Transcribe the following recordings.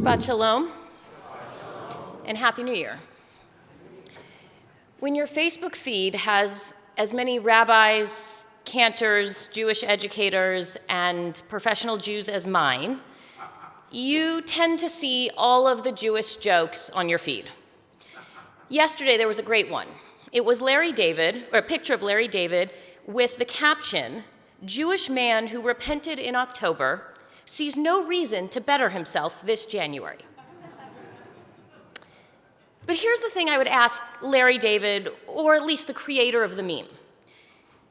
Shabbat Shalom, and Happy New Year. When your Facebook feed has as many rabbis, cantors, Jewish educators, and professional Jews as mine, you tend to see all of the Jewish jokes on your feed. Yesterday, there was a great one. It was Larry David, or a picture of Larry David with the caption, "Jewish man who repented in October sees no reason to better himself this January." But here's the thing I would ask Larry David, or at least the creator of the meme.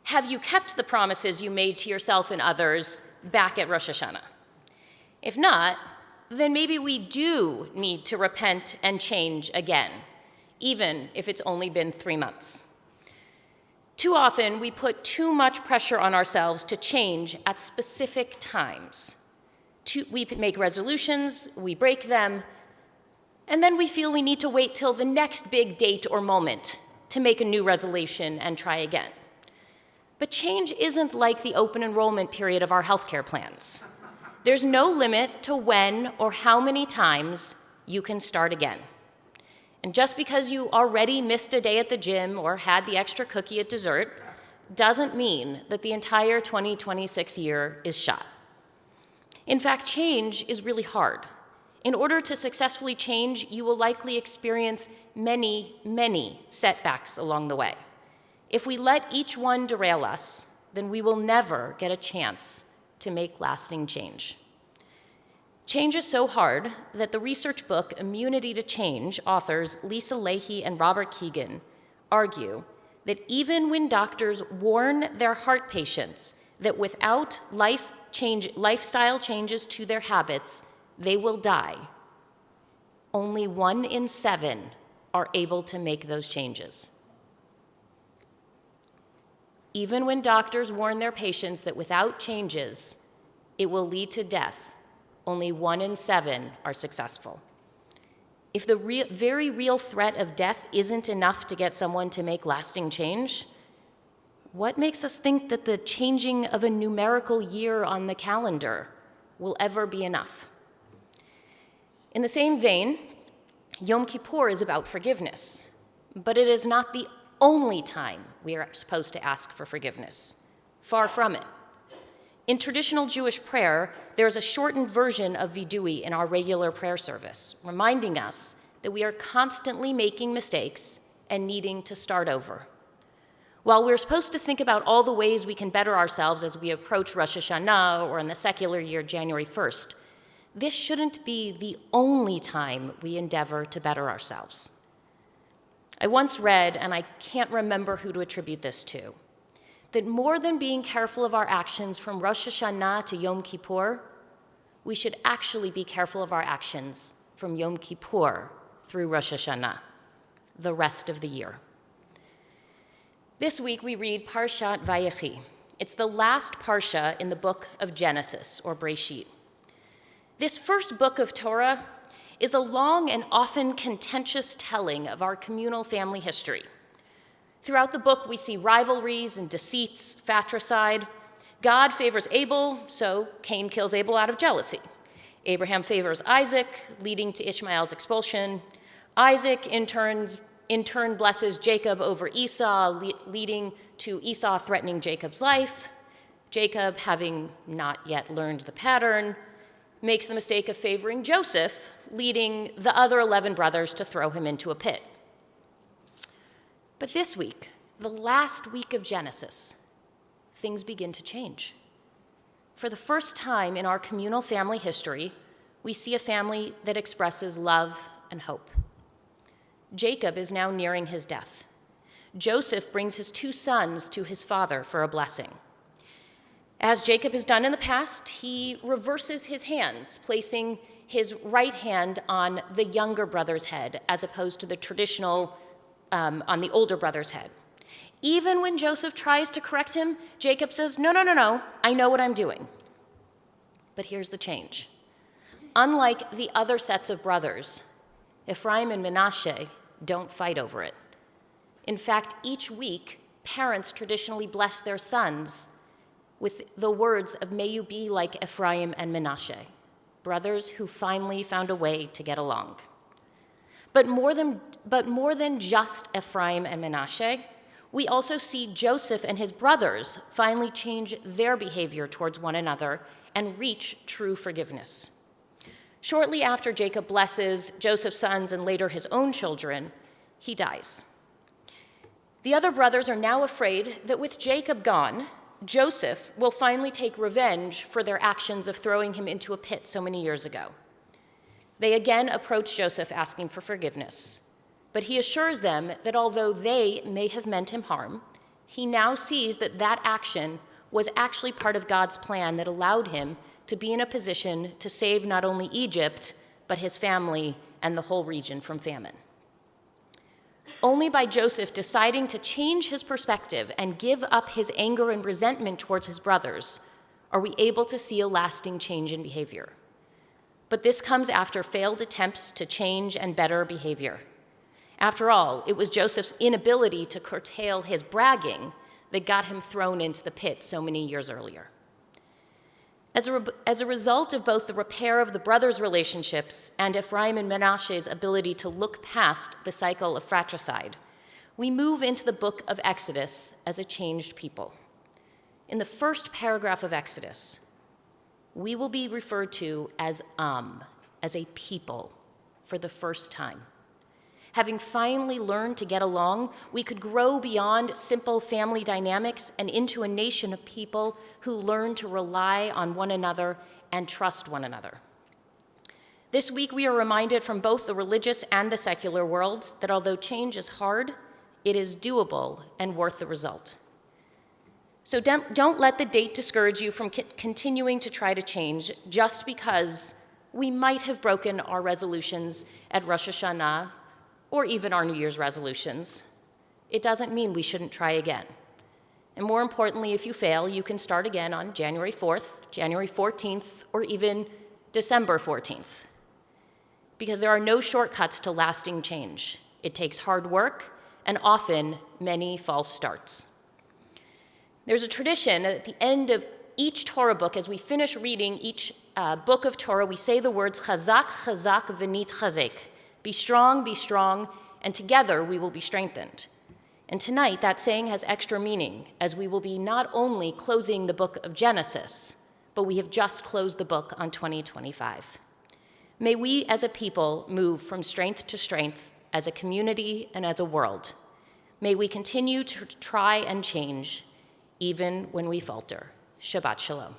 Have you kept the promises you made to yourself and others back at Rosh Hashanah? If not, then maybe we do need to repent and change again, even if it's only been 3 months. Too often, we put too much pressure on ourselves to change at specific times. We make resolutions, we break them, and then we feel we need to wait till the next big date or moment to make a new resolution and try again. But change isn't like the open enrollment period of our healthcare plans. There's no limit to when or how many times you can start again. And just because you already missed a day at the gym or had the extra cookie at dessert doesn't mean that the entire 2026 year is shot. In fact, change is really hard. In order to successfully change, you will likely experience many, many setbacks along the way. If we let each one derail us, then we will never get a chance to make lasting change. Change is so hard that the research book Immunity to Change authors Lisa Leahy and Robert Keegan argue that even when doctors warn their heart patients that without lifestyle changes to their habits, they will die, only 1 in 7 are able to make those changes. Even when doctors warn their patients that without changes, it will lead to death, only 1 in 7 are successful. If the very real threat of death isn't enough to get someone to make lasting change, what makes us think that the changing of a numerical year on the calendar will ever be enough? In the same vein, Yom Kippur is about forgiveness, but it is not the only time we are supposed to ask for forgiveness. Far from it. In traditional Jewish prayer, there's a shortened version of Vidui in our regular prayer service, reminding us that we are constantly making mistakes and needing to start over. While we're supposed to think about all the ways we can better ourselves as we approach Rosh Hashanah or in the secular year, January 1st, this shouldn't be the only time we endeavor to better ourselves. I once read, and I can't remember who to attribute this to, that more than being careful of our actions from Rosh Hashanah to Yom Kippur, we should actually be careful of our actions from Yom Kippur through Rosh Hashanah, the rest of the year. This week we read Parshat Vayechi. It's the last parsha in the book of Genesis, or Breshit. This first book of Torah is a long and often contentious telling of our communal family history. Throughout the book, we see rivalries and deceits, fratricide. God favors Abel, so Cain kills Abel out of jealousy. Abraham favors Isaac, leading to Ishmael's expulsion. Isaac, in turn, blesses Jacob over Esau, leading to Esau threatening Jacob's life. Jacob, having not yet learned the pattern, makes the mistake of favoring Joseph, leading the other 11 brothers to throw him into a pit. But this week, the last week of Genesis, things begin to change. For the first time in our communal family history, we see a family that expresses love and hope. Jacob is now nearing his death. Joseph brings his 2 sons to his father for a blessing. As Jacob has done in the past, he reverses his hands, placing his right hand on the younger brother's head, as opposed to the traditional on the older brother's head. Even when Joseph tries to correct him, Jacob says, no, I know what I'm doing. But here's the change. Unlike the other sets of brothers, Ephraim and Manasseh don't fight over it. In fact, each week, parents traditionally bless their sons with the words of, "May you be like Ephraim and Manasseh." brothers who finally found a way to get along. But more than just Ephraim and Manasseh, we also see Joseph and his brothers finally change their behavior towards one another and reach true forgiveness. Shortly after Jacob blesses Joseph's sons and later his own children, he dies. The other brothers are now afraid that with Jacob gone, Joseph will finally take revenge for their actions of throwing him into a pit so many years ago. They again approach Joseph asking for forgiveness, but he assures them that although they may have meant him harm, he now sees that that action was actually part of God's plan that allowed him to be in a position to save not only Egypt, but his family and the whole region from famine. Only by Joseph deciding to change his perspective and give up his anger and resentment towards his brothers are we able to see a lasting change in behavior. But this comes after failed attempts to change and better behavior. After all, it was Joseph's inability to curtail his bragging that got him thrown into the pit so many years earlier. As a result of both the repair of the brothers' relationships and Ephraim and Manasseh's ability to look past the cycle of fratricide, we move into the book of Exodus as a changed people. In the first paragraph of Exodus, we will be referred to as a people, for the first time. Having finally learned to get along, we could grow beyond simple family dynamics and into a nation of people who learn to rely on one another and trust one another. This week, we are reminded from both the religious and the secular worlds that although change is hard, it is doable and worth the result. So don't let the date discourage you from continuing to try to change just because we might have broken our resolutions at Rosh Hashanah or even our New Year's resolutions. It doesn't mean we shouldn't try again. And more importantly, if you fail, you can start again on January 4th, January 14th, or even December 14th. Because there are no shortcuts to lasting change. It takes hard work and often many false starts. There's a tradition at the end of each Torah book, as we finish reading each book of Torah, we say the words chazak, chazak, v'nit chazek. Be strong, and together we will be strengthened. And tonight, that saying has extra meaning, as we will be not only closing the book of Genesis, but we have just closed the book on 2025. May we as a people move from strength to strength, as a community and as a world. May we continue to try and change, even when we falter. Shabbat Shalom.